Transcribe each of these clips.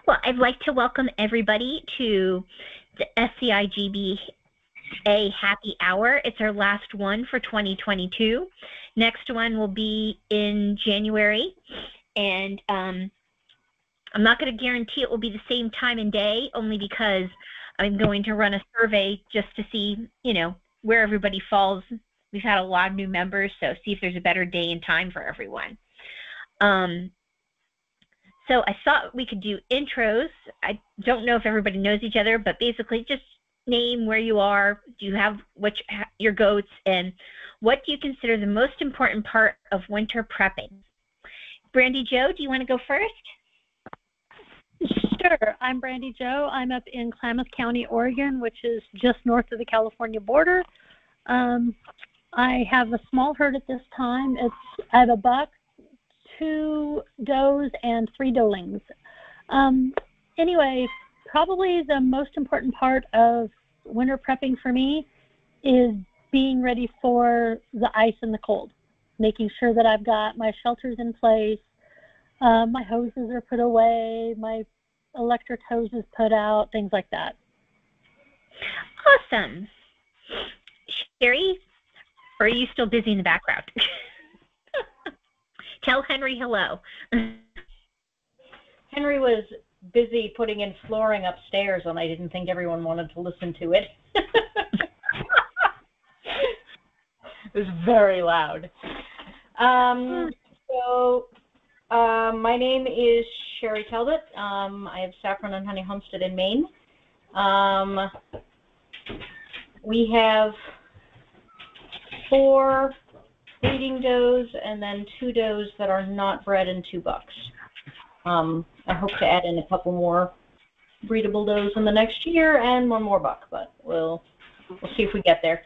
Well, I'd like to welcome everybody to the SCI GBA Happy Hour. It's our last one for 2022. Next one will be in January, and I'm not going to guarantee it will be the same time and day, only because I'm going to run a survey just to see, where everybody falls. We've had a lot of new members, so see if there's a better day and time for everyone. So I thought we could do intros. I don't know if everybody knows each other, but basically just name where you are, do you have your goats, and what do you consider the most important part of winter prepping? Brandy Jo, do you want to go first? Sure. I'm Brandy Jo. I'm up in Klamath County, Oregon, which is just north of the California border. I have a small herd at this time. I have a buck, 2 does, and 3 doelings. Anyway, probably the most important part of winter prepping for me is being ready for the ice and the cold, making sure that I've got my shelters in place, my hoses are put away, my electric hoses put out, things like that. Awesome. Sherry, or are you still busy in the background? Tell Henry hello. Henry was busy putting in flooring upstairs, and I didn't think everyone wanted to listen to it. It was very loud. My name is Sherry Talbot. I have Saffron and Honey Homestead in Maine. We have 4 breeding does and then 2 does that are not bred and 2 bucks. I hope to add in a couple more breedable does in the next year and 1 more buck, but we'll see if we get there.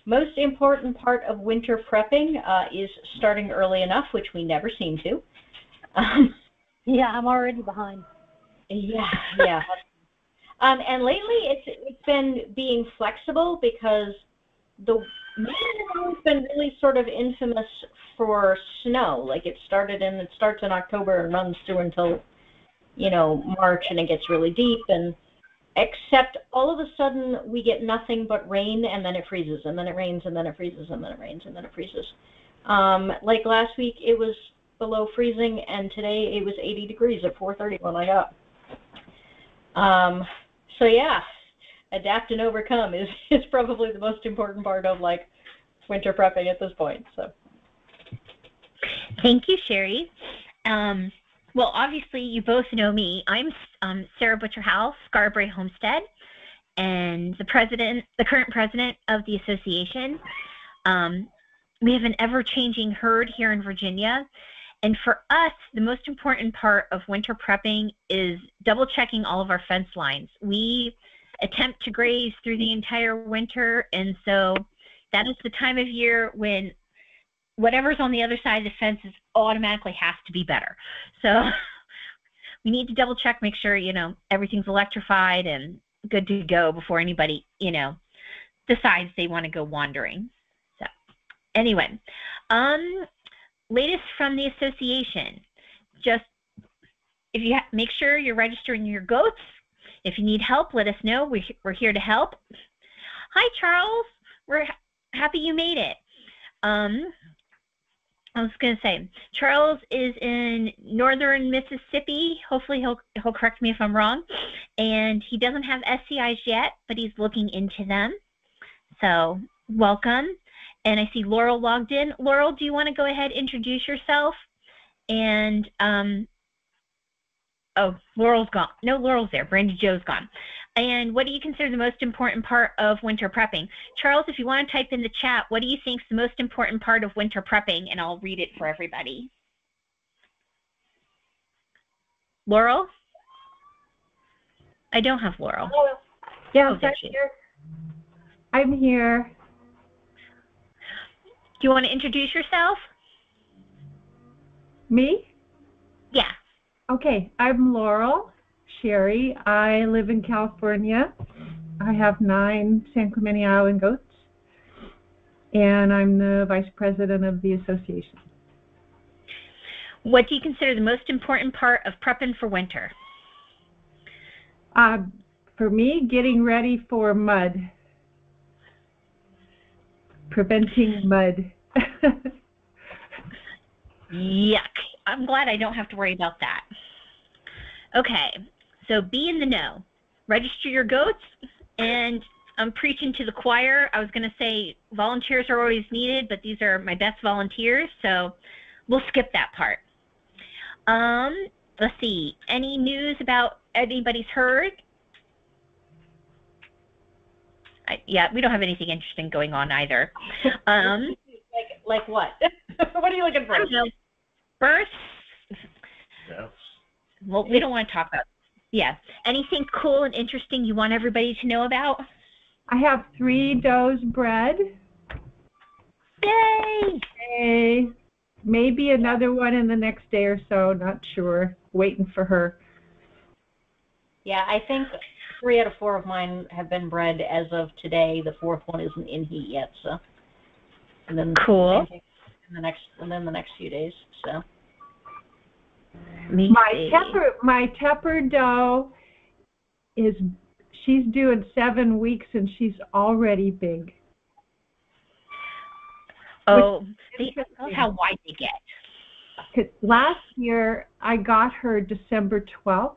Most important part of winter prepping is starting early enough, which we never seem to. Yeah, I'm already behind. Yeah. And lately it's been being flexible, because Maine has always been really sort of infamous for snow. Like it starts in October and runs through until, March, and it gets really deep. And except all of a sudden we get nothing but rain, and then it freezes, and then it rains, and then it freezes, and then it rains, and then it freezes. Like last week it was below freezing, and today it was 80 degrees at 4:30 when I got. So yeah, adapt and overcome is probably the most important part of winter prepping at this point. So thank you, Sherry. Well, obviously you both know me. I'm Sarah Butcher House, Scarberry Homestead, and the current president of the association. We have an ever-changing herd here in Virginia, and for us, the most important part of winter prepping is double-checking all of our fence lines. We attempt to graze through the entire winter, and so that is the time of year when whatever's on the other side of the fence automatically has to be better. So we need to double check, make sure, everything's electrified and good to go before anybody, decides they want to go wandering. So anyway, latest from the association, just if you make sure you're registering your goats. If you need help, let us know. We're here to help. Hi, Charles. We're happy you made it. I was going to say, Charles is in northern Mississippi. Hopefully he'll correct me if I'm wrong. And he doesn't have SCIs yet, but he's looking into them. So welcome. And I see Laurel logged in. Laurel, do you want to go ahead and introduce yourself? And, oh, Laurel's gone. No, Laurel's there. Brandy Jo's gone. And what do you consider the most important part of winter prepping? Charles, if you want to type in the chat, what do you think is the most important part of winter prepping? And I'll read it for everybody. Laurel? I don't have Laurel. Hello. Yeah, oh, there she is. I'm here. Do you want to introduce yourself? Me? Yeah. Okay, I'm Laurel Sherry. I live in California. I have 9 San Clemente Island goats, and I'm the vice president of the association. What do you consider the most important part of prepping for winter? For me, getting ready for mud. Preventing mud. Yuck. I'm glad I don't have to worry about that. Okay, so be in the know. Register your goats, and I'm preaching to the choir. I was going to say volunteers are always needed, but these are my best volunteers, so we'll skip that part. Let's see. Any news about anybody's herd? Yeah, we don't have anything interesting going on either. Like what? What are you looking for? I don't know. Births? Yeah. Well, we don't want to talk about. Yeah. Anything cool and interesting you want everybody to know about? I have 3 does bred. Yay! Yay. Maybe another one in the next day or so, not sure. Waiting for her. Yeah, I think 3 out of 4 of mine have been bred as of today. The 4th one isn't in heat yet, so. And then cool. And then the next few days, so. My Tepper doe she's doing 7 weeks and she's already big. Oh, that's how wide they get. Last year I got her December 12th.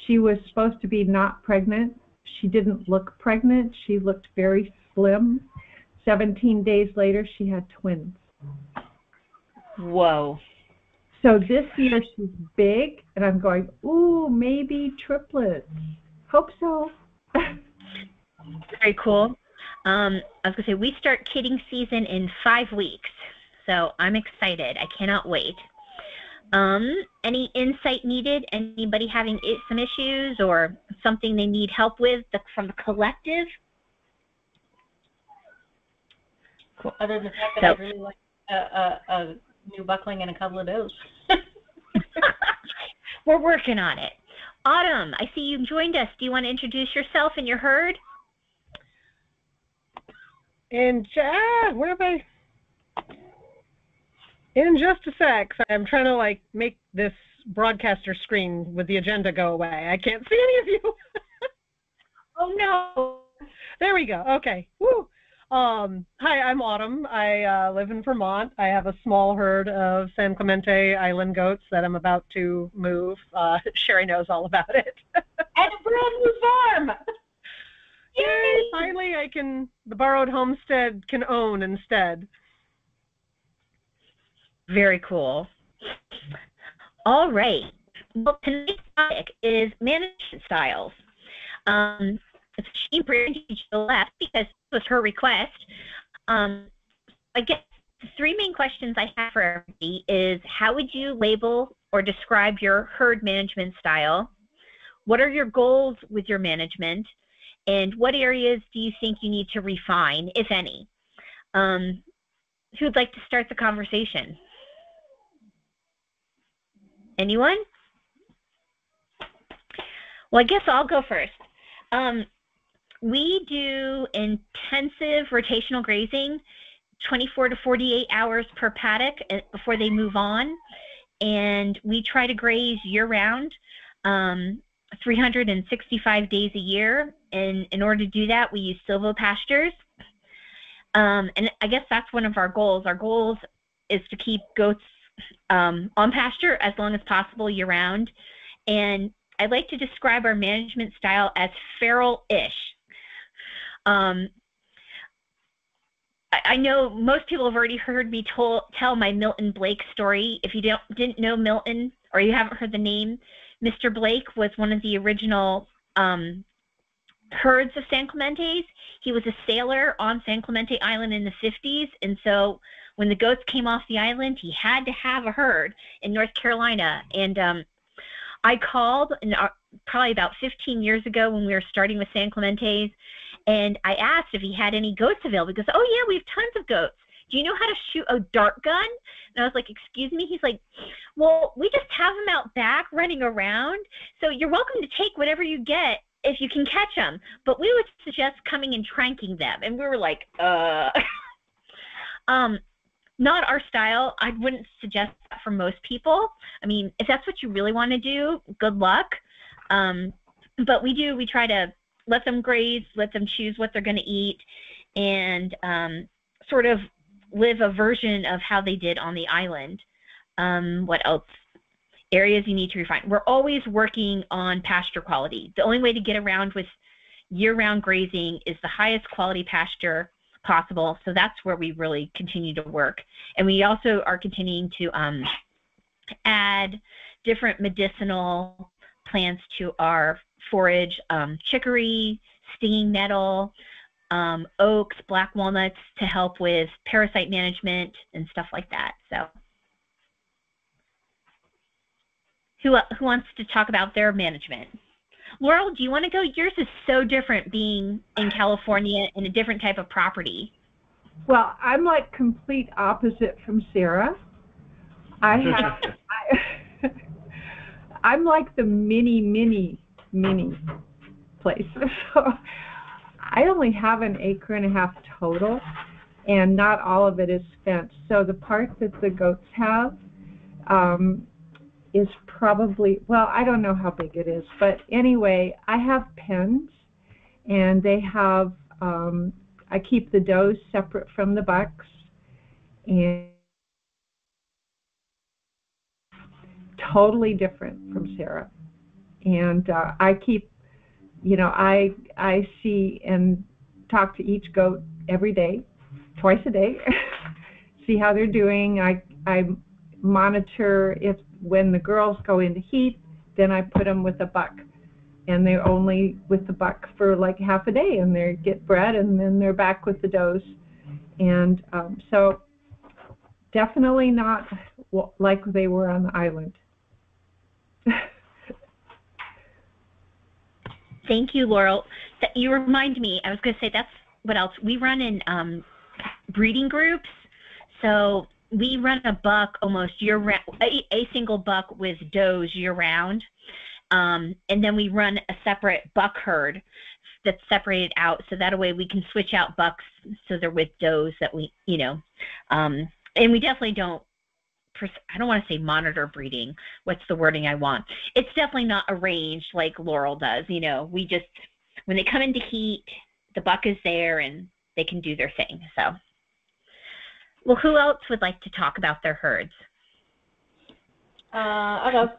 She was supposed to be not pregnant. She didn't look pregnant. She looked very slim. 17 days later, she had twins. Whoa. So this year she's big, and I'm going, ooh, maybe triplets. Hope so. Very cool. I was going to say, we start kidding season in 5 weeks, so I'm excited. I cannot wait. Any insight needed? Anybody having some issues or something they need help with from the collective? Cool. Other than the fact that I really like a new buckling and a couple of does. We're working on it. Autumn, I see you joined us. Do you want to introduce yourself and your herd? Where am I? In just a sec. So I'm trying to make this broadcaster screen with the agenda go away. I can't see any of you. Oh no. There we go. Okay. Woo. Hi, I'm Autumn. I live in Vermont. I have a small herd of San Clemente Island goats that I'm about to move. Sherry knows all about it. And a brand new farm. Yay! Finally, the borrowed homestead can own instead. Very cool. All right. Well, tonight's topic is management styles. She brings you to the left because it was her request. I guess the 3 main questions I have for everybody is, how would you label or describe your herd management style? What are your goals with your management? And what areas do you think you need to refine, if any? Who would like to start the conversation? Anyone? Well, I guess I'll go first. We do intensive rotational grazing, 24 to 48 hours per paddock before they move on. And we try to graze year-round, 365 days a year. And in order to do that, we use silvopastures. And I guess that's one of our goals. Our goal is to keep goats on pasture as long as possible year-round. And I'd like to describe our management style as feral-ish. I know most people have already heard me tell my Milton Blake story. If you didn't know Milton, or you haven't heard the name, Mr. Blake was one of the original herds of San Clementes. He was a sailor on San Clemente Island in the 50s, and so when the goats came off the island, he had to have a herd in North Carolina. And I called probably about 15 years ago when we were starting with San Clementes, and I asked if he had any goats available. Because, oh yeah, we have tons of goats. Do you know how to shoot a dart gun? And I was like, excuse me? He's like, well, we just have them out back running around, so you're welcome to take whatever you get if you can catch them, but we would suggest coming and tranking them. And we were like, not our style. I wouldn't suggest that for most people. I mean, if that's what you really want to do, good luck. But we try to let them graze, let them choose what they're going to eat, and sort of live a version of how they did on the island. What else? Areas you need to refine. We're always working on pasture quality. The only way to get around with year-round grazing is the highest quality pasture possible. So that's where we really continue to work. And we also are continuing to add different medicinal plants to our forage, chicory, stinging nettle, oaks, black walnuts to help with parasite management and stuff like that. So who wants to talk about their management? Laurel, do you want to go? Yours is so different being in California in a different type of property. Well, I'm like complete opposite from Sarah. I'm like the mini place. So I only have an acre and a half total, and not all of it is fenced. So the part that the goats have is probably, well, I don't know how big it is, but anyway, I have pens, and they have, I keep the does separate from the bucks, and totally different from Sarah. And I keep, I see and talk to each goat every day, twice a day, see how they're doing. I monitor if when the girls go into heat, then I put them with a buck, and they're only with the buck for like half a day, and they get bred, and then they're back with the does. And so definitely not like they were on the island. Thank you, Laurel. You remind me, I was going to say, that's what else. We run in breeding groups. So we run a buck almost year-round, a single buck with does year-round. And then we run a separate buck herd that's separated out. So that way we can switch out bucks so they're with does that we, and we definitely don't, I don't want to say monitor breeding. What's the wording I want? It's definitely not arranged like Laurel does. We just, when they come into heat, the buck is there and they can do their thing. So, well, who else would like to talk about their herds? I'll go.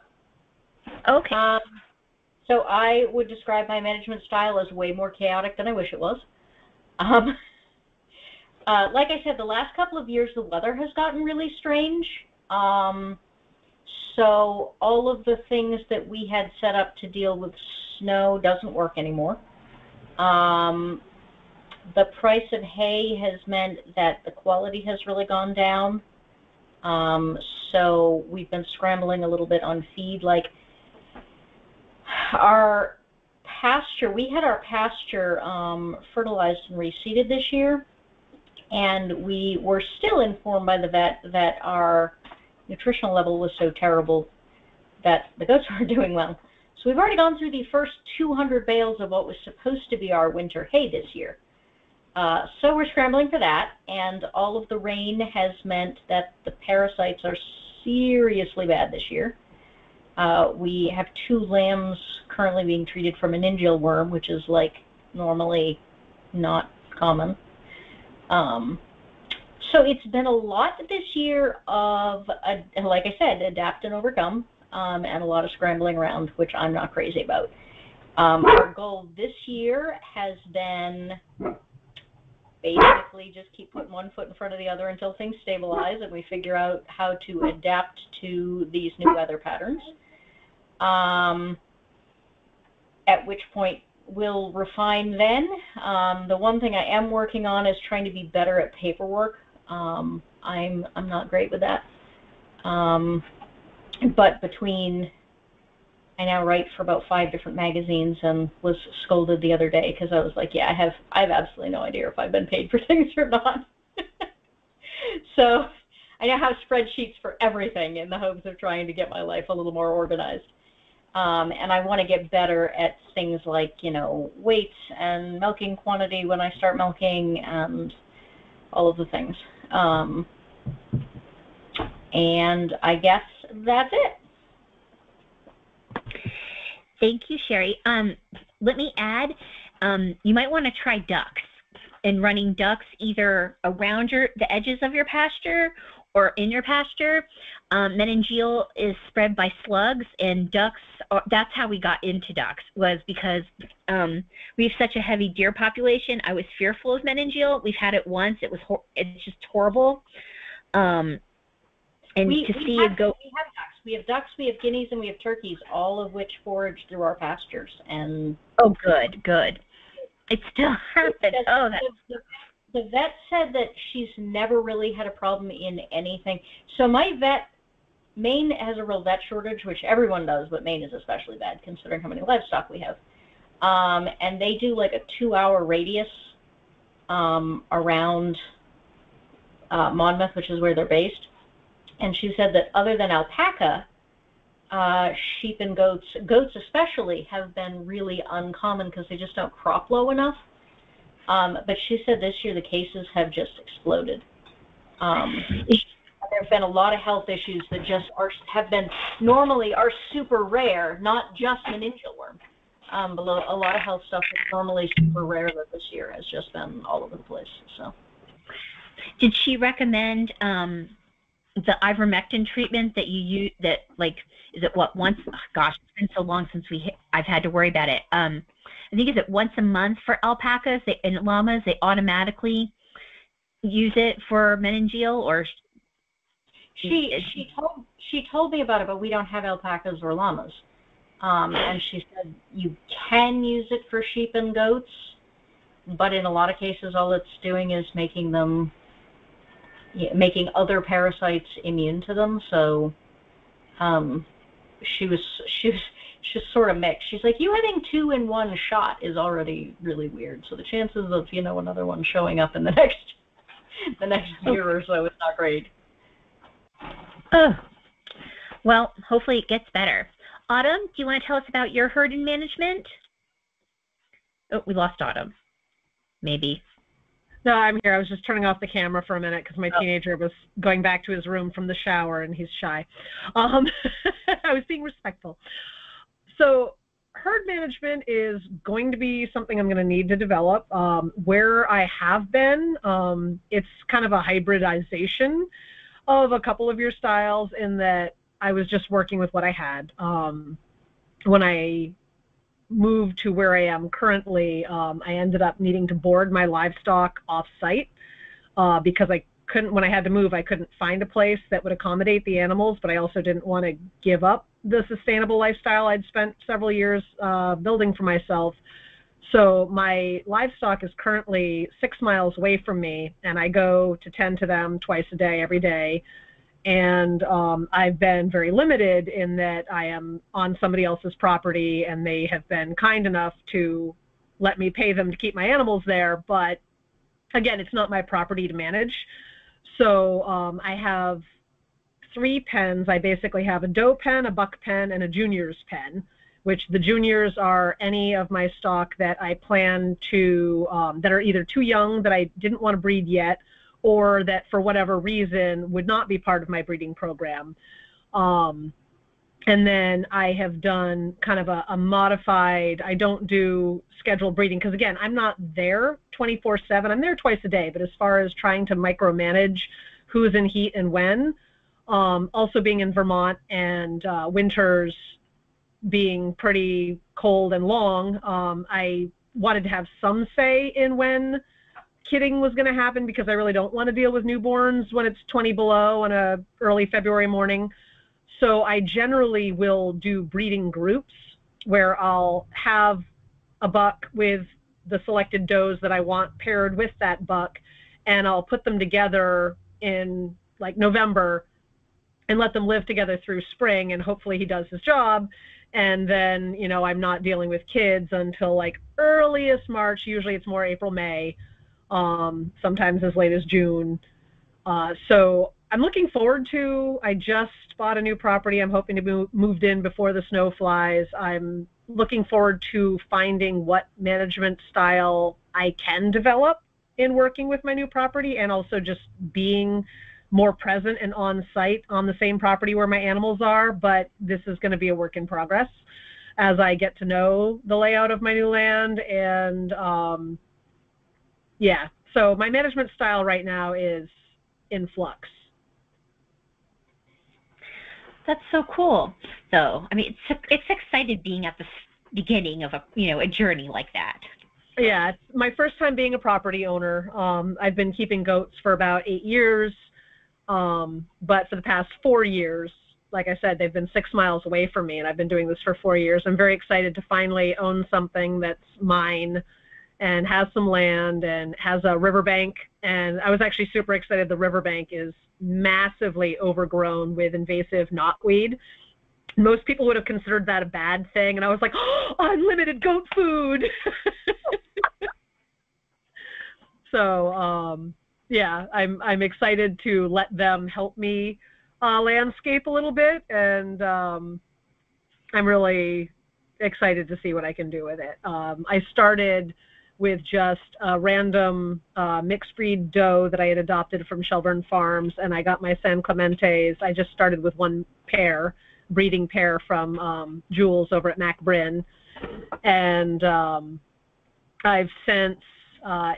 Okay. So I would describe my management style as way more chaotic than I wish it was. Like I said, the last couple of years, the weather has gotten really strange. So all of the things that we had set up to deal with snow doesn't work anymore. The price of hay has meant that the quality has really gone down. So we've been scrambling a little bit on feed. Like our pasture, we had our pasture fertilized and reseeded this year, and we were still informed by the vet that our nutritional level was so terrible that the goats aren't doing well. So we've already gone through the first 200 bales of what was supposed to be our winter hay this year. So we're scrambling for that, and all of the rain has meant that the parasites are seriously bad this year. We have 2 lambs currently being treated for meningeal worm, which is like normally not common. So it's been a lot this year of, like I said, adapt and overcome, and a lot of scrambling around, which I'm not crazy about. Our goal this year has been basically just keep putting one foot in front of the other until things stabilize and we figure out how to adapt to these new weather patterns. At which point we'll refine then. The one thing I am working on is trying to be better at paperwork. I'm not great with that. But between, I now write for about 5 different magazines and was scolded the other day because I was like, yeah, I have absolutely no idea if I've been paid for things or not. So I now have spreadsheets for everything in the hopes of trying to get my life a little more organized. And I want to get better at things like, weights and milking quantity when I start milking and all of the things. And I guess that's it. Thank you, Sherry. Let me add, you might want to try ducks, and running ducks either around the edges of your pasture or in your pasture. Meningeal is spread by slugs, and ducks, that's how we got into ducks, was because we have such a heavy deer population. I was fearful of meningeal. We've had it once. It's just horrible. And We have ducks. We have ducks, we have guineas, and we have turkeys, all of which forage through our pastures. And oh, good. It still happens. Oh, the vet said that she's never really had a problem in anything. So my vet, Maine has a real vet shortage, which everyone does, but Maine is especially bad considering how many livestock we have. And they do like a 2-hour radius around Monmouth, which is where they're based. And she said that other than alpaca, sheep and goats especially, have been really uncommon because they just don't crop low enough. But she said this year the cases have just exploded. There have been a lot of health issues that just normally are super rare, not just meningeal worm. But a lot of health stuff that's normally super rare that this year has just been all over the place. So, did she recommend the ivermectin treatment that you use? That, like, is it what, once? Oh, gosh, it's been so long since I've had to worry about it. I think, is it once a month for alpacas and llamas? They automatically use it for meningeal, or she told me about it, but we don't have alpacas or llamas. And she said you can use it for sheep and goats, but in a lot of cases, all it's doing is making other parasites immune to them. So, she was sort of mixed. She's like, you having 2 in 1 shot is already really weird. So the chances of another one showing up in the next year or so is not great. Oh, well, hopefully it gets better. Autumn, do you want to tell us about your herd and management? Oh, we lost Autumn. Maybe. No, I'm here. I was just turning off the camera for a minute because my teenager was going back to his room from the shower and he's shy. I was being respectful. So herd management is going to be something I'm going to need to develop. Where I have been, it's kind of a hybridization of a couple of your styles in that I was just working with what I had. When I moved to where I am currently, I ended up needing to board my livestock off-site because when I had to move, I couldn't find a place that would accommodate the animals, but I also didn't want to give up the sustainable lifestyle I'd spent several years building for myself. So my livestock is currently 6 miles away from me, and I go to tend to them twice a day, every day. And I've been very limited in that I am on somebody else's property, and they have been kind enough to let me pay them to keep my animals there. But again, it's not my property to manage. So I have 3 pens. I basically have a doe pen, a buck pen, and a juniors pen, which the juniors are any of my stock that I plan to, that are either too young that I didn't want to breed yet, or that for whatever reason would not be part of my breeding program. And then I have done kind of a modified, I don't do scheduled breeding because, again, I'm not there 24/7. I'm there twice a day, but as far as trying to micromanage who's in heat and when, also being in Vermont and winters being pretty cold and long, I wanted to have some say in when kidding was going to happen because I really don't want to deal with newborns when it's 20 below on a early February morning. So I generally will do breeding groups where I'll have a buck with the selected does that I want paired with that buck, and I'll put them together in like November and let them live together through spring, and hopefully he does his job. And then, I'm not dealing with kids until like earliest March. Usually it's more April, May. Sometimes as late as June. So I'm looking forward to, I just bought a new property. I'm hoping to be moved in before the snow flies. I'm looking forward to finding what management style I can develop in working with my new property, and also just being more present and on site on the same property where my animals are, but this is going to be a work in progress as I get to know the layout of my new land. And yeah, so my management style right now is in flux. That's so cool. So, I mean, it's excited being at the beginning of a journey like that. Yeah, it's my first time being a property owner. I've been keeping goats for about 8 years, but for the past 4 years, like I said, they've been 6 miles away from me, and I've been doing this for 4 years. I'm very excited to finally own something that's mine and has some land and has a riverbank. And I was actually super excited. The riverbank is massively overgrown with invasive knotweed. Most people would have considered that a bad thing, and I was like, oh, unlimited goat food. So yeah, I'm excited to let them help me landscape a little bit, and I'm really excited to see what I can do with it. I started with just a random mixed breed doe that I had adopted from Shelburne Farms, and I got my San Clementes. I just started with one pair, breeding pair from Jules over at Mac Bryn, and I've since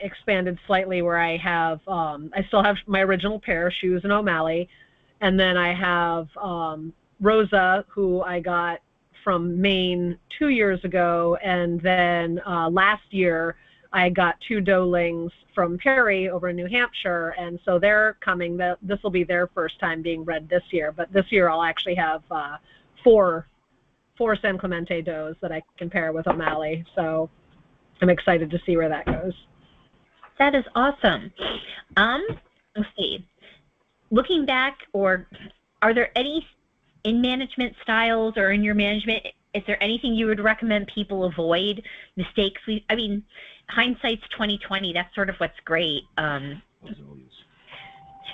expanded slightly where I have, I still have my original pair, Shoes and O'Malley, and then I have Rosa, who I got from Maine 2 years ago, and then last year I got 2 doelings from Perry over in New Hampshire, and so they're coming. This will be their first time being bred this year, but this year I'll actually have 4 San Clemente does that I can pair with O'Malley, so I'm excited to see where that goes. That is awesome. Let's see. Looking back, or are there any in management styles or in your management, is there anything you would recommend people avoid? Mistakes? I mean, hindsight's 20/20. That's sort of what's great.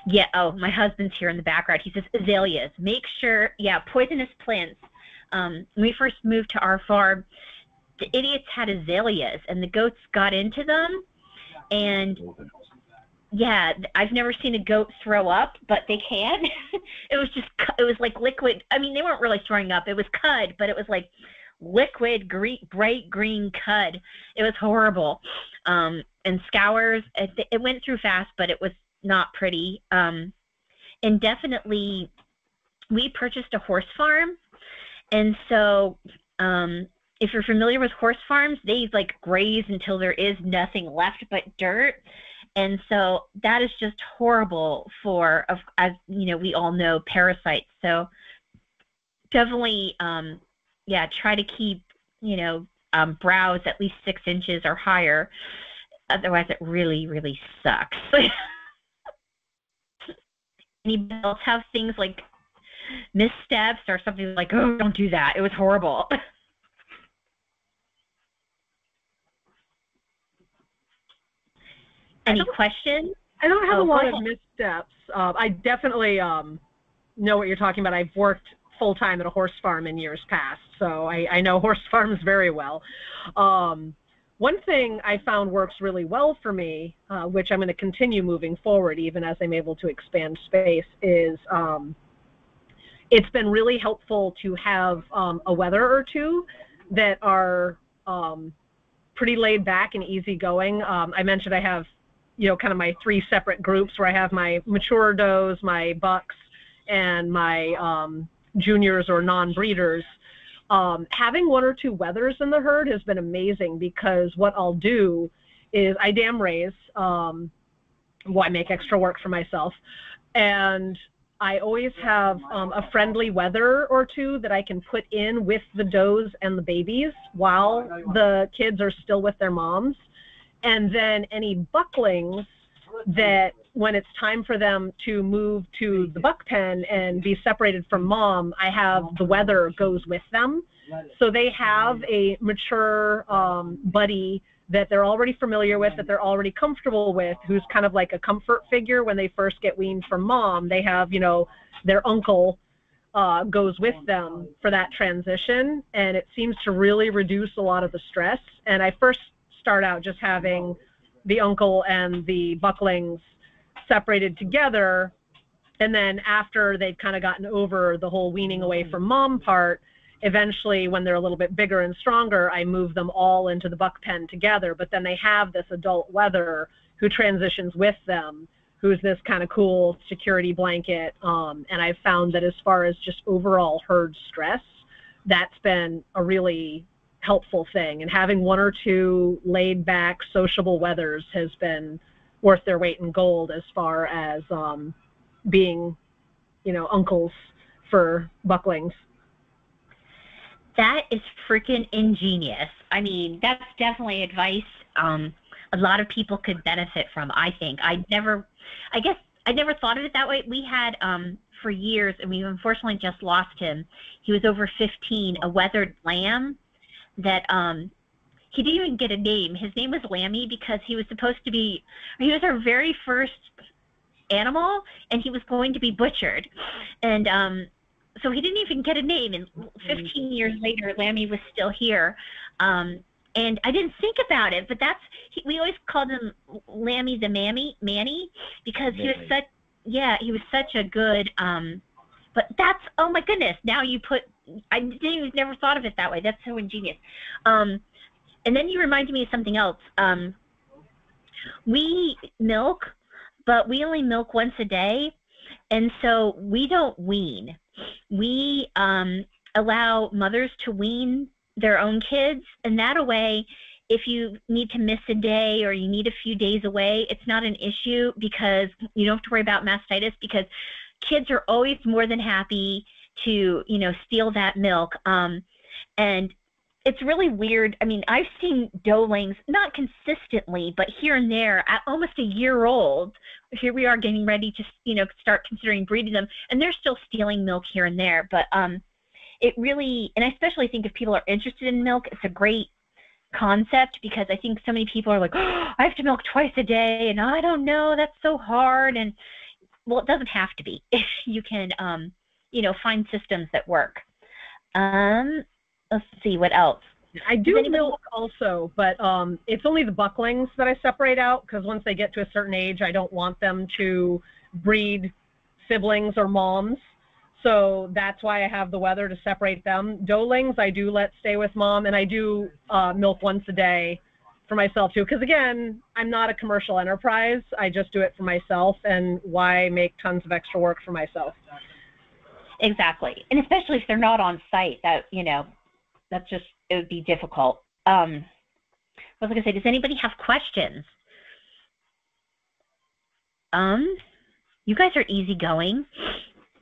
Yeah. Oh, my husband's here in the background. He says azaleas. Make sure. Yeah, poisonous plants. When we first moved to our farm, the idiots had azaleas, and the goats got into them. And yeah, I've never seen a goat throw up, but they can. It was like liquid. I mean, they weren't really throwing up. It was cud, but it was like liquid, bright green cud. It was horrible. And scours, it went through fast, but it was not pretty. And definitely, we purchased a horse farm. And so if you're familiar with horse farms, they like graze until there is nothing left but dirt. And so that is just horrible for, as you know, we all know, parasites. So definitely, yeah, try to keep, browse at least 6 inches or higher. Otherwise, it really, really sucks. Anybody else have things like missteps or something like, oh, don't do that. It was horrible. Any questions? I don't have a lot of missteps. I definitely know what you're talking about. I've worked full-time at a horse farm in years past, so I know horse farms very well. One thing I found works really well for me, which I'm going to continue moving forward even as I'm able to expand space, is it's been really helpful to have a wether or two that are pretty laid back and easygoing. I mentioned I have kind of my 3 separate groups where I have my mature does, my bucks, and my juniors or non-breeders. Having 1 or 2 wethers in the herd has been amazing, because what I'll do is I dam raise. I make extra work for myself, and I always have a friendly wether or 2 that I can put in with the does and the babies while the kids are still with their moms. And then any bucklings that when it's time for them to move to the buck pen and be separated from mom, I have the wether goes with them. So they have a mature buddy that they're already familiar with, that they're already comfortable with, who's kind of like a comfort figure when they first get weaned from mom. They have, their uncle goes with them for that transition, and it seems to really reduce a lot of the stress. And I first start out just having the uncle and the bucklings separated together And then after they've kind of gotten over the whole weaning away from mom part, eventually when they're a little bit bigger and stronger, I move them all into the buck pen together. But then they have this adult wether who transitions with them, who's this kind of cool security blanket. And I've found that as far as just overall herd stress, that's been a really helpful thing. And having one or two laid back, sociable wethers has been worth their weight in gold as far as being, uncles for bucklings. That is freaking ingenious. I mean, that's definitely advice a lot of people could benefit from, I think. I guess I never thought of it that way. We had, for years, and we unfortunately just lost him. He was over 15, a weathered lamb that he didn't even get a name. His name was Lammy because he was our very first animal, and he was going to be butchered. And so he didn't even get a name. And 15 years later, Lammy was still here. And I didn't think about it, but we always called him Lammy the Manny, because he was such a good, but oh my goodness, now I never thought of it that way. That's so ingenious. And then you reminded me of something else. We milk, but we only milk once a day, and so we don't wean. We allow mothers to wean their own kids, and that way, if you need to miss a day or you need a few days away, it's not an issue because you don't have to worry about mastitis, because kids are always more than happy to, steal that milk. And it's really weird. I mean, I've seen doelings, not consistently, but here and there, at almost a year old. Here we are getting ready to, start considering breeding them, and they're still stealing milk here and there. But it really, and I especially think if people are interested in milk, it's a great concept, because I think so many people are like, oh, I have to milk twice a day, and I don't know, that's so hard. And well, it doesn't have to be if you can, find systems that work. Let's see, what else? I do milk also, but it's only the bucklings that I separate out, because once they get to a certain age, I don't want them to breed siblings or moms. So that's why I have the wether to separate them. Doelings I do let stay with mom, and I do milk once a day for myself too. Because again, I'm not a commercial enterprise. I just do it for myself, and why make tons of extra work for myself? Exactly, and especially if they're not on site, it would be difficult. What was I going to say? Does anybody have questions? You guys are easygoing.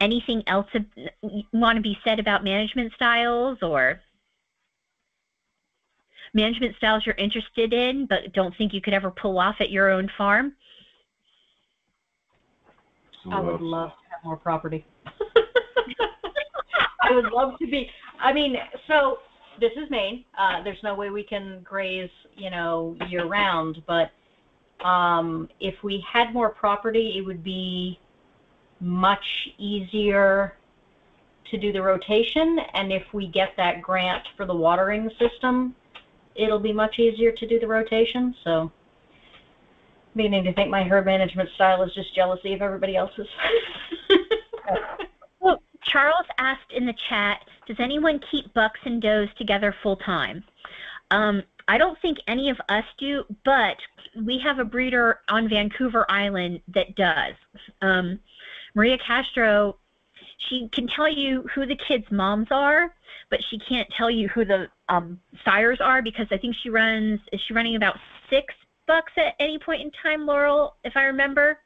Anything else want to be said about management styles, or management styles you're interested in but don't think you could ever pull off at your own farm? I would love to have more property. I would love to be, so this is Maine. There's no way we can graze, year round, but if we had more property, it would be much easier to do the rotation, and if we get that grant for the watering system, it'll be much easier to do the rotation. So, beginning to think my herd management style is just jealousy of everybody else's. Well, Charles asked in the chat, does anyone keep bucks and does together full time? I don't think any of us do, but we have a breeder on Vancouver Island that does. Maria Castro, she can tell you who the kids' moms are, but she can't tell you who the sires are, because I think is she running about 6 bucks at any point in time, Laurel, if I remember?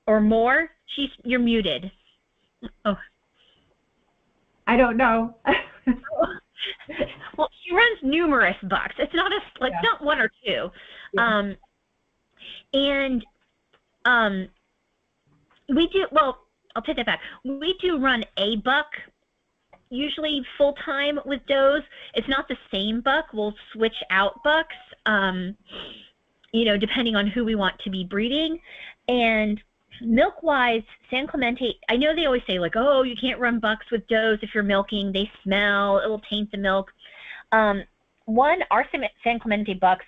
Or more? You're muted. Oh. I don't know. Well, she runs numerous bucks. It's not not 1 or 2. Yeah. We do, well, I'll take that back. We do run a buck, usually full-time with does. It's not the same buck. We'll switch out bucks, depending on who we want to be breeding. And milk-wise, San Clemente, I know they always say, oh, you can't run bucks with does if you're milking. They smell. It'll taint the milk. Our San Clemente bucks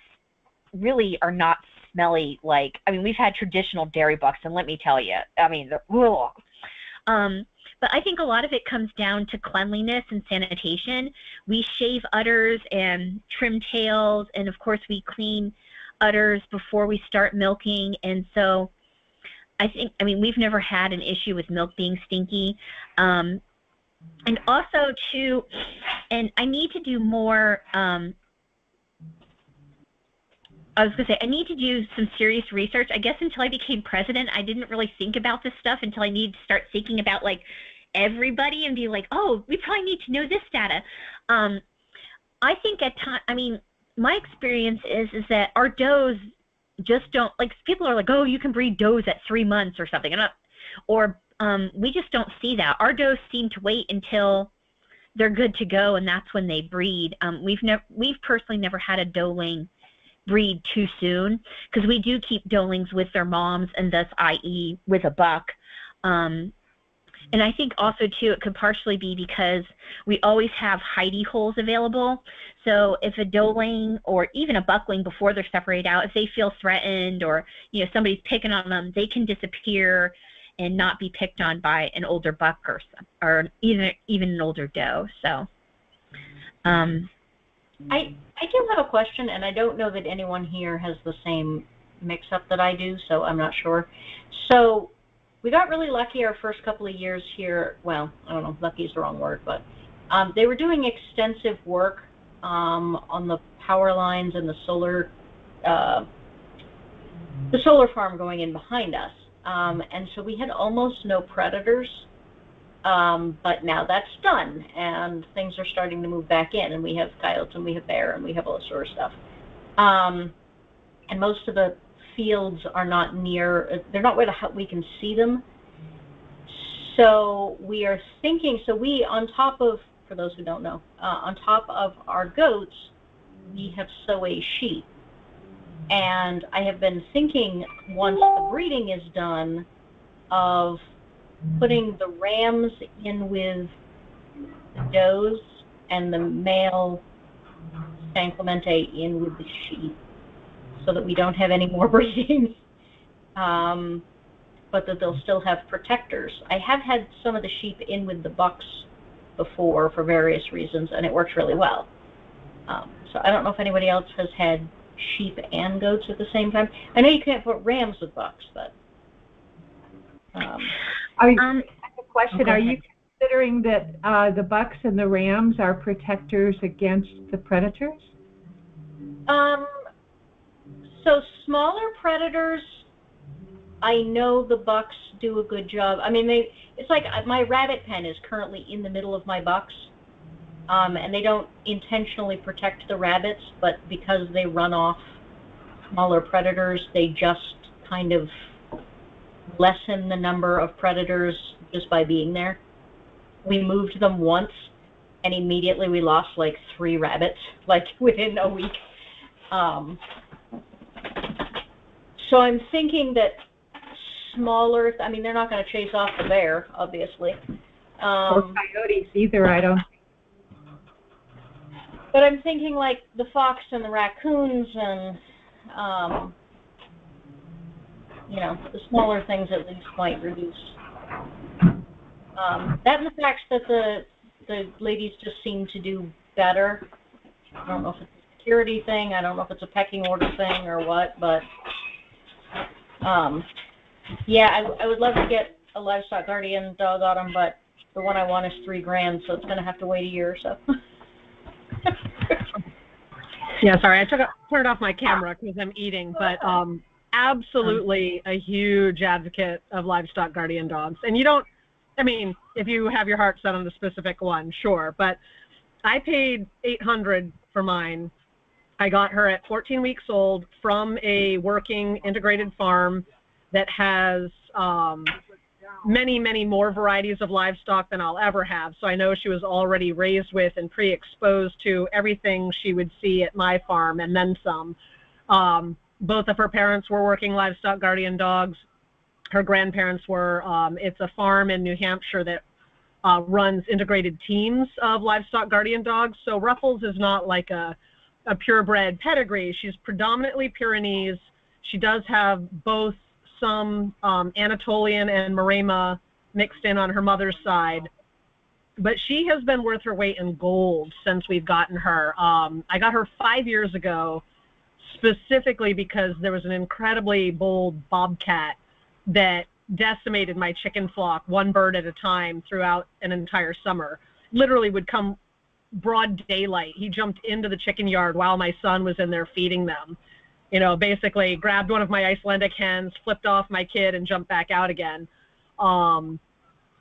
really are not smelly, like, I mean, we've had traditional dairy bucks, and let me tell you, I mean, but I think a lot of it comes down to cleanliness and sanitation. We shave udders and trim tails, and of course we clean udders before we start milking. And so I mean, we've never had an issue with milk being stinky. And also too, and I need to do more, I was going to say, I need to do some serious research. I guess until I became president, I didn't really think about this stuff until I needed to start thinking about, like, everybody and be like, oh, we probably need to know this data. I think at times, I mean, my experience is that our does just don't, like, people are like, oh, you can breed does at 3 months or something. We just don't see that. Our does seem to wait until they're good to go, and that's when they breed. We've personally never had a doeling breed too soon, because we do keep doelings with their moms, and thus, i.e., with a buck. And I think also too, it could partially be because we always have hidey holes available. So if a doeling or even a buckling, before they're separated out, if they feel threatened, or, you know, somebody's picking on them, they can disappear and not be picked on by an older buck or even an older doe. So I do have a question, and I don't know that anyone here has the same mix-up that I do, so I'm not sure. So we got really lucky our first couple of years here. Well, I don't know, lucky is the wrong word, but they were doing extensive work on the power lines and the solar farm going in behind us. And so we had almost no predators. But now that's done, and things are starting to move back in, and we have coyotes, and we have bear, and we have all this sort of stuff. And most of the fields are not near, they're not where we can see them. So we are thinking, on top of, for those who don't know, on top of our goats, we have SOA sheep. And I have been thinking, once the breeding is done, of putting the rams in with the does and the male San Clemente in with the sheep, so that we don't have any more breedings, but that they'll still have protectors. I have had some of the sheep in with the bucks before for various reasons, and it works really well. So I don't know if anybody else has had sheep and goats at the same time. I know you can't put rams with bucks, but I have a question. Are you considering that the bucks and the rams are protectors against the predators? So smaller predators, I know the bucks do a good job. I mean, it's like my rabbit pen is currently in the middle of my bucks, and they don't intentionally protect the rabbits, but because they run off smaller predators, they just kind of lessen the number of predators just by being there. We moved them once, and immediately we lost like 3 rabbits, like within a week. So I'm thinking that smaller, I mean, they're not going to chase off the bear, obviously. Or coyotes either, I don't. But I'm thinking like the fox and the raccoons and, you know, the smaller things at least might reduce. That and the fact that the ladies just seem to do better. I don't know if it's a security thing, I don't know if it's a pecking order thing or what, but yeah, I would love to get a livestock guardian dog on them, but the one I want is $3,000, so it's going to have to wait a year or so. Yeah, sorry, I turned off my camera because I'm eating, but absolutely a huge advocate of livestock guardian dogs. And you don't, I mean, if you have your heart set on the specific one, sure, but I paid $800 for mine. I got her at 14 weeks old from a working integrated farm that has many, many more varieties of livestock than I'll ever have. So I know she was already raised with and pre-exposed to everything she would see at my farm and then some. Both of her parents were working livestock guardian dogs. Her grandparents were. It's a farm in New Hampshire that runs integrated teams of livestock guardian dogs. So Ruffles is not like a purebred pedigree. She's predominantly Pyrenees, She does have both some Anatolian and Maremma mixed in on her mother's side. But she has been worth her weight in gold since we've gotten her. I got her 5 years ago, specifically because there was an incredibly bold bobcat that decimated my chicken flock, one bird at a time, throughout an entire summer. Literally would come broad daylight. He jumped into the chicken yard while my son was in there feeding them. You know, basically grabbed one of my Icelandic hens, flipped off my kid, and jumped back out again.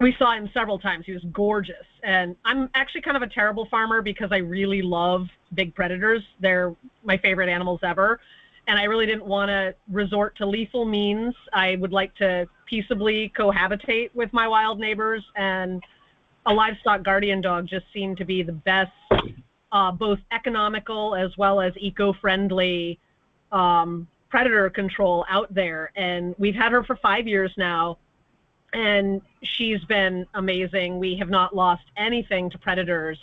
We saw him several times. He was gorgeous. And I'm actually kind of a terrible farmer because I really love big predators. They're my favorite animals ever. And I really didn't want to resort to lethal means. I would like to peaceably cohabitate with my wild neighbors. And a livestock guardian dog just seemed to be the best, both economical as well as eco-friendly predator control out there. And we've had her for 5 years now. And she's been amazing. We have not lost anything to predators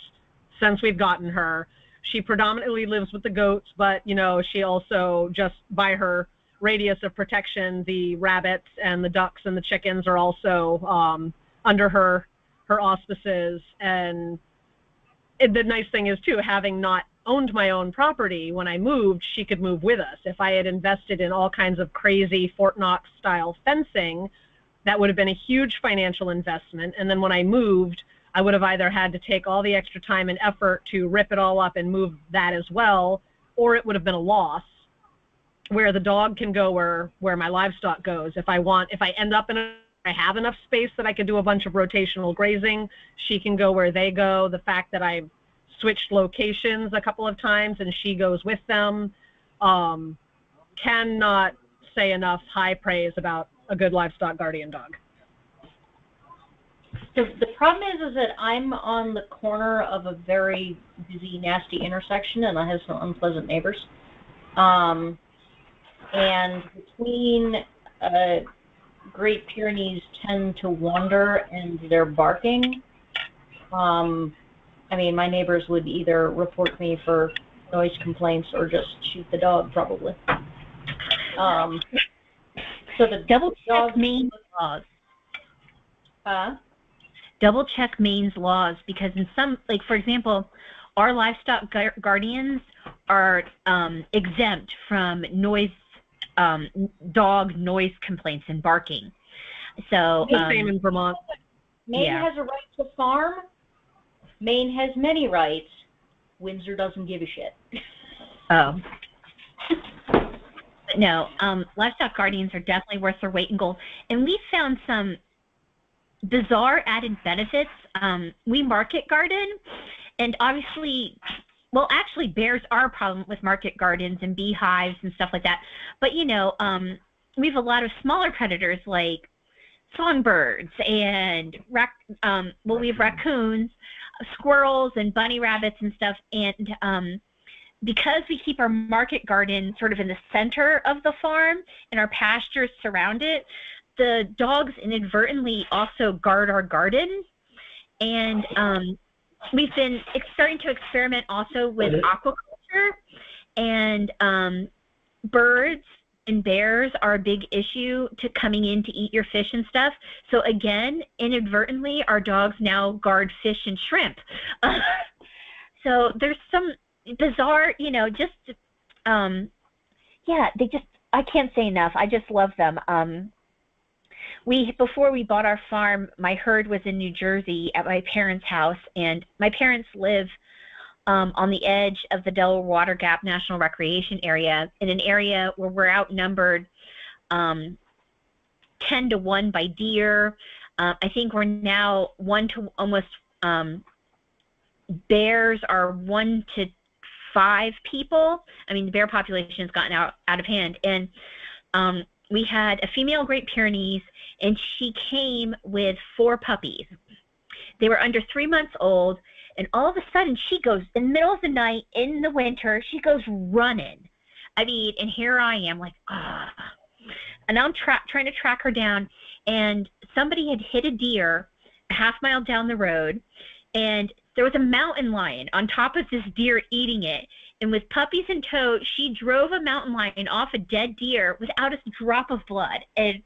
since we've gotten her. She predominantly lives with the goats, but, you know, she also, just by her radius of protection, the rabbits and the ducks and the chickens are also under her auspices. And the nice thing is, too, having not owned my own property, when I moved, she could move with us. If I had invested in all kinds of crazy Fort Knox-style fencing, that would have been a huge financial investment. And then when I moved, I would have either had to take all the extra time and effort to rip it all up and move that as well, or it would have been a loss, where the dog can go where my livestock goes. If I end up I have enough space that I could do a bunch of rotational grazing, she can go where they go. The fact that I've switched locations a couple of times and she goes with them, cannot say enough high praise about a good livestock guardian dog. The problem is that I'm on the corner of a very busy, nasty intersection, and I have some unpleasant neighbors. And between Great Pyrenees tend to wander and they're barking. I mean, my neighbors would either report me for noise complaints or just shoot the dog, probably. So the double check Maine's laws. Double check Maine's laws, because in some, like for example, our livestock guardians are exempt from dog noise complaints and barking. So same in Vermont. Maine has a right to farm. Maine has many rights. Windsor doesn't give a shit. Oh. But no, livestock guardians are definitely worth their weight in gold. And we found some bizarre added benefits. We market garden, and obviously, well, actually, bears are a problem with market gardens and beehives and stuff like that. But, you know, we have a lot of smaller predators like songbirds and, we have raccoons, squirrels, and bunny rabbits and stuff. And because we keep our market garden sort of in the center of the farm and our pastures surround it, the dogs inadvertently also guard our garden. And we've been starting to experiment also with aquaculture, and birds and bears are a big issue to coming in to eat your fish and stuff. So again, inadvertently, our dogs now guard fish and shrimp. So there's some bizarre, you know, just, I can't say enough. I just love them. Before we bought our farm, my herd was in New Jersey at my parents' house, and my parents live on the edge of the Delaware Water Gap National Recreation Area, in an area where we're outnumbered 10-1 by deer. I think we're now 1 to almost, bears are 1 to 5 people. I mean, the bear population has gotten out of hand. And we had a female Great Pyrenees, and she came with 4 puppies. They were under 3 months old, and all of a sudden she goes, in the middle of the night, in the winter, she goes running. I mean, and here I am like, ah. And I'm trying to track her down, and somebody had hit a deer a half mile down the road. and there was a mountain lion on top of this deer eating it. And with puppies in tow, she drove a mountain lion off a dead deer without a drop of blood. And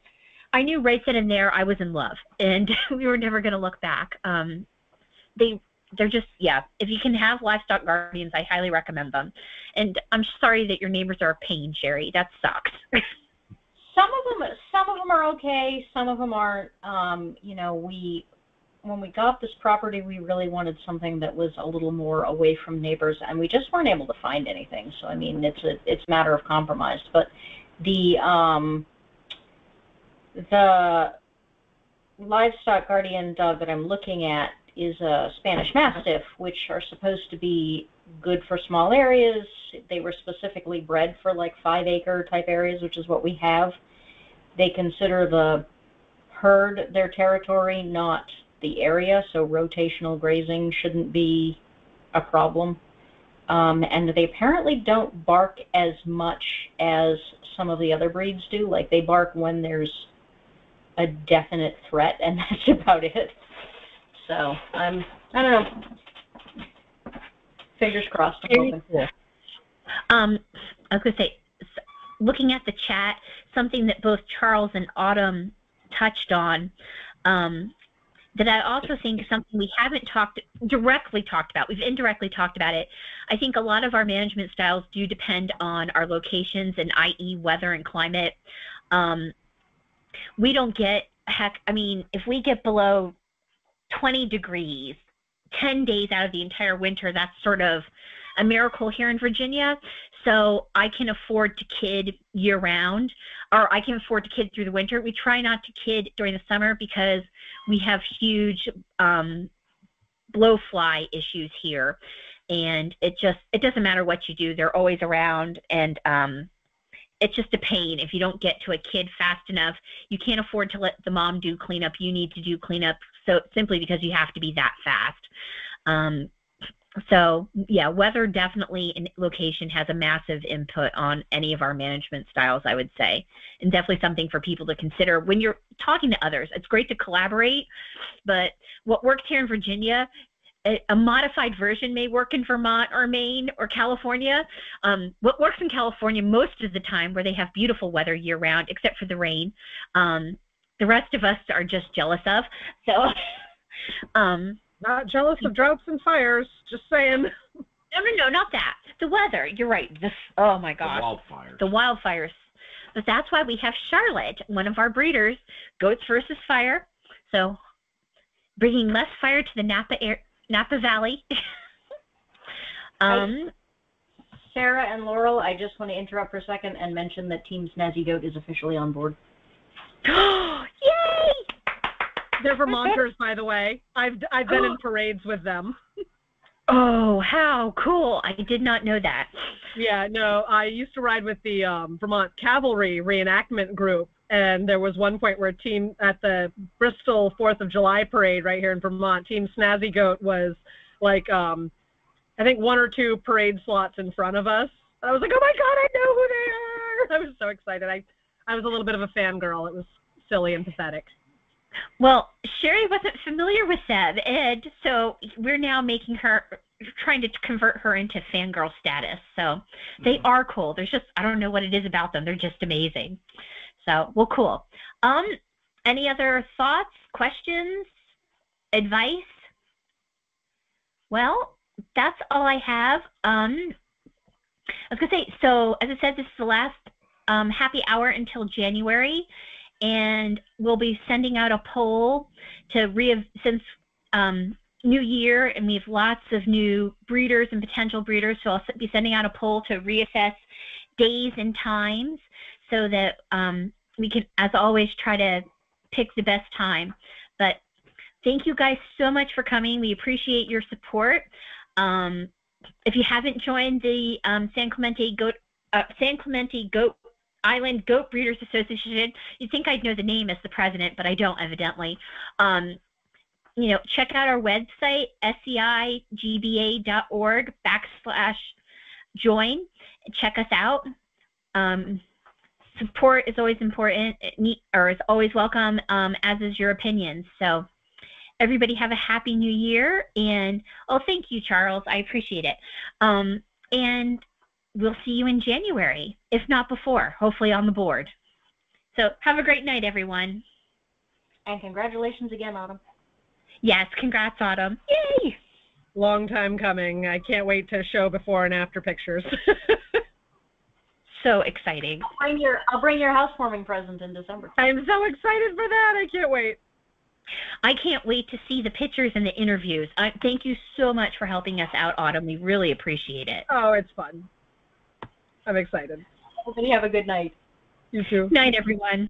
I knew right then and there I was in love, and we were never going to look back. They're just, yeah, if you can have livestock guardians, I highly recommend them. And I'm sorry that your neighbors are a pain, Sherry. That sucks. Some of them are okay. Some of them aren't. When we got this property, we really wanted something that was a little more away from neighbors, and we just weren't able to find anything. So I mean, it's a matter of compromise. But the livestock guardian dog that I'm looking at is a Spanish Mastiff, which are supposed to be good for small areas. They were specifically bred for like 5-acre type areas, which is what we have. They consider the herd their territory, not the area, so rotational grazing shouldn't be a problem. And they apparently don't bark as much as some of the other breeds do. Like, they bark when there's a definite threat, and that's about it. So I don't know. Fingers crossed. I'm hoping. Cool. I was going to say, looking at the chat, something that both Charles and Autumn touched on, that I also think is something we haven't directly talked about. We've indirectly talked about it. I think a lot of our management styles do depend on our locations and i.e. weather and climate. We don't get, if we get below 20 degrees 10 days out of the entire winter, that's sort of a miracle here in Virginia. So I can afford to kid year round, or I can afford to kid through the winter. We try not to kid during the summer because we have huge blowfly issues here, and it doesn't matter what you do, they're always around, and it's just a pain if you don't get to a kid fast enough. You can't afford to let the mom do cleanup. You need to do cleanup, so simply because you have to be that fast. So yeah, weather definitely and location has a massive input on any of our management styles, I would say, and definitely something for people to consider when you're talking to others. It's great to collaborate, but what works here in Virginia, a modified version may work in Vermont or Maine or California. What works in California most of the time, where they have beautiful weather year round, except for the rain, the rest of us are just jealous of. So not jealous of droughts and fires, just saying. No, not that. The weather, you're right. Oh my gosh. The wildfires. But that's why we have Charlotte, one of our breeders, Goats versus Fire. So bringing less fire to the Napa Valley. Sarah and Laurel, I just want to interrupt for a second and mention that Team Snazzy Goat is officially on board. Yay! They're Vermonters, by the way. I've been in parades with them. Oh, how cool. I did not know that. Yeah, no, I used to ride with the Vermont Cavalry reenactment group, and there was one point where a team at the Bristol 4th of July parade right here in Vermont, Team Snazzy Goat was like, I think 1 or 2 parade slots in front of us. I was like, oh my God, I know who they are. I was so excited. I was a little bit of a fangirl. It was silly and pathetic. Well, Sherry wasn't familiar with them, and so we're now trying to convert her into fangirl status. So they are cool. There's just, I don't know what it is about them. They're just amazing. So, well, cool. Any other thoughts, questions, advice? Well, that's all I have. I was going to say, so as I said, this is the last happy hour until January. And we'll be sending out a poll since New Year, and we have lots of new breeders and potential breeders, so I'll be sending out a poll to reassess days and times so that we can, as always, try to pick the best time. But thank you guys so much for coming. We appreciate your support. If you haven't joined the San Clemente Goat Island Goat Breeders Association, you'd think I'd know the name as the president, but I don't, evidently. Check out our website, scigba.org/join. Check us out. Support is always important, or is always welcome, as is your opinions. So everybody have a happy new year. And, oh, thank you, Charles. I appreciate it. And we'll see you in January, if not before, hopefully on the board. So have a great night, everyone. And congratulations again, Autumn. Yes, congrats, Autumn. Yay! Long time coming. I can't wait to show before and after pictures. So exciting. I'll bring your housewarming present in December. I'm so excited for that. I can't wait. I can't wait to see the pictures and the interviews. Thank you so much for helping us out, Autumn. We really appreciate it. Oh, it's fun. I'm excited. Everybody have a good night. You too. Night, everyone.